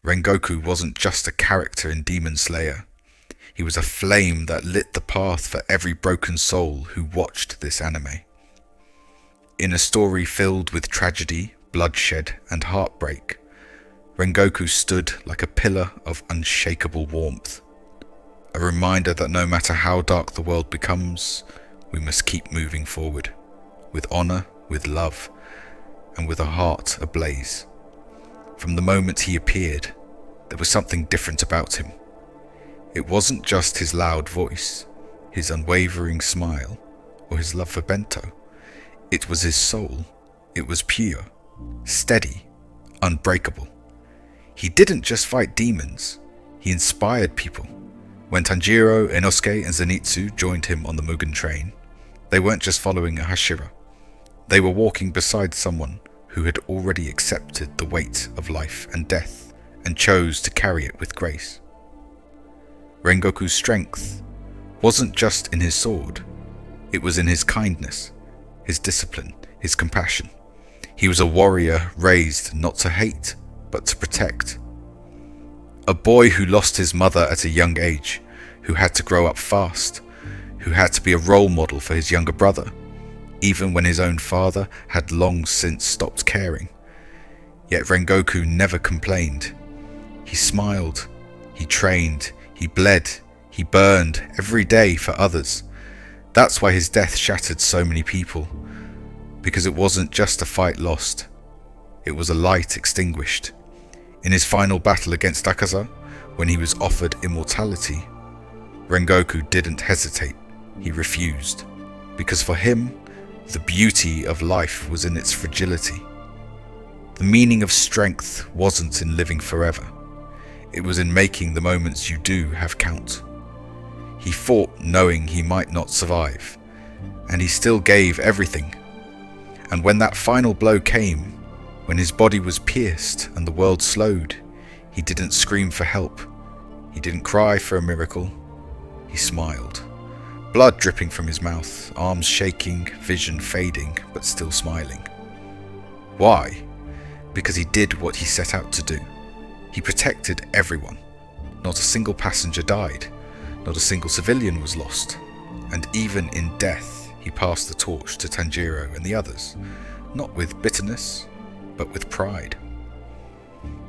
Rengoku wasn't just a character in Demon Slayer. He was a flame that lit the path for every broken soul who watched this anime. In a story filled with tragedy, bloodshed, and heartbreak, Rengoku stood like a pillar of unshakable warmth. A reminder that no matter how dark the world becomes, we must keep moving forward, with honor, with love, and with a heart ablaze. From the moment he appeared, there was something different about him. It wasn't just his loud voice, his unwavering smile, or his love for bento. It was his soul. It was pure, steady, unbreakable. He didn't just fight demons, he inspired people. When Tanjiro, Inosuke, and Zenitsu joined him on the Mugen Train, they weren't just following a Hashira. They were walking beside someone who had already accepted the weight of life and death and chose to carry it with grace. Rengoku's strength wasn't just in his sword, it was in his kindness, his discipline, his compassion. He was a warrior raised not to hate, but to protect. A boy who lost his mother at a young age, who had to grow up fast, who had to be a role model for his younger brother, even when his own father had long since stopped caring. Yet Rengoku never complained. He smiled, he trained, he bled, he burned every day for others. That's why his death shattered so many people, because it wasn't just a fight lost, it was a light extinguished. In his final battle against Akaza, when he was offered immortality, Rengoku didn't hesitate, he refused, because for him, the beauty of life was in its fragility. The meaning of strength wasn't in living forever, it was in making the moments you do have count. He fought knowing he might not survive, and he still gave everything. And when that final blow came, when his body was pierced and the world slowed, he didn't scream for help, he didn't cry for a miracle, he smiled. Blood dripping from his mouth, arms shaking, vision fading, but still smiling. Why? Because he did what he set out to do. He protected everyone. Not a single passenger died, not a single civilian was lost, and even in death he passed the torch to Tanjiro and the others, not with bitterness, but with pride.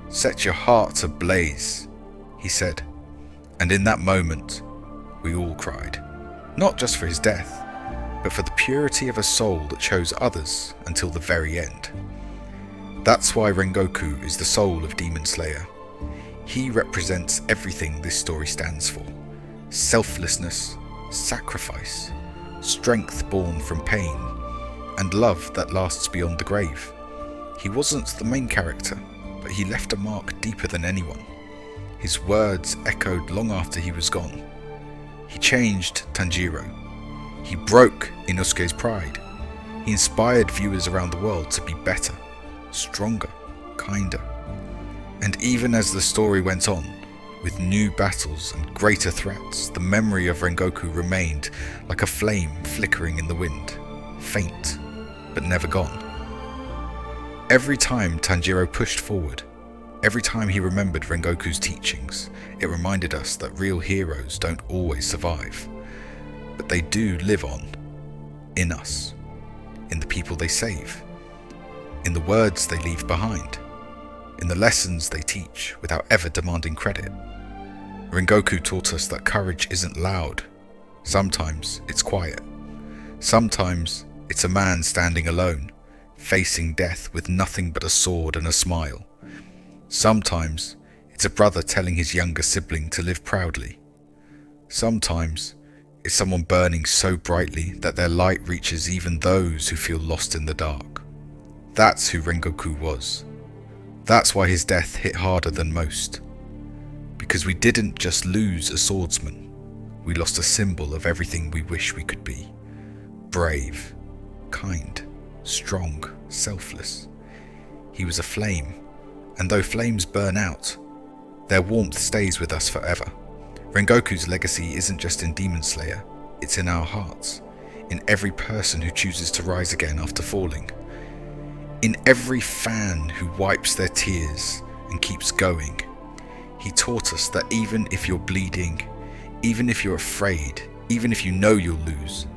"Set your heart ablaze," he said, and in that moment we all cried, not just for his death, but for the purity of a soul that chose others until the very end. That's why Rengoku is the soul of Demon Slayer. He represents everything this story stands for: selflessness, sacrifice, strength born from pain, and love that lasts beyond the grave. He wasn't the main character, but he left a mark deeper than anyone. His words echoed long after he was gone. He changed Tanjiro. He broke Inosuke's pride. He inspired viewers around the world to be better, stronger, kinder. And even as the story went on, with new battles and greater threats, the memory of Rengoku remained like a flame flickering in the wind, faint, but never gone. Every time Tanjiro pushed forward, every time he remembered Rengoku's teachings, it reminded us that real heroes don't always survive, but they do live on, in us, in the people they save, in the words they leave behind, in the lessons they teach without ever demanding credit. Rengoku taught us that courage isn't loud. Sometimes it's quiet. Sometimes it's a man standing alone, facing death with nothing but a sword and a smile. Sometimes it's a brother telling his younger sibling to live proudly. Sometimes it's someone burning so brightly that their light reaches even those who feel lost in the dark. That's who Rengoku was. That's why his death hit harder than most. Because we didn't just lose a swordsman, we lost a symbol of everything we wish we could be. Brave, kind, strong, selfless. He was a flame, and though flames burn out, their warmth stays with us forever. Rengoku's legacy isn't just in Demon Slayer, it's in our hearts, in every person who chooses to rise again after falling, in every fan who wipes their tears and keeps going, He taught us that even if you're bleeding, even if you're afraid, even if you know you'll lose,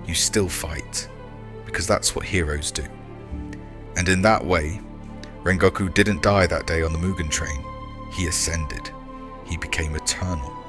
you still fight, because that's what heroes do. And in that way, Rengoku didn't die that day on the Mugen Train. He ascended. He became eternal.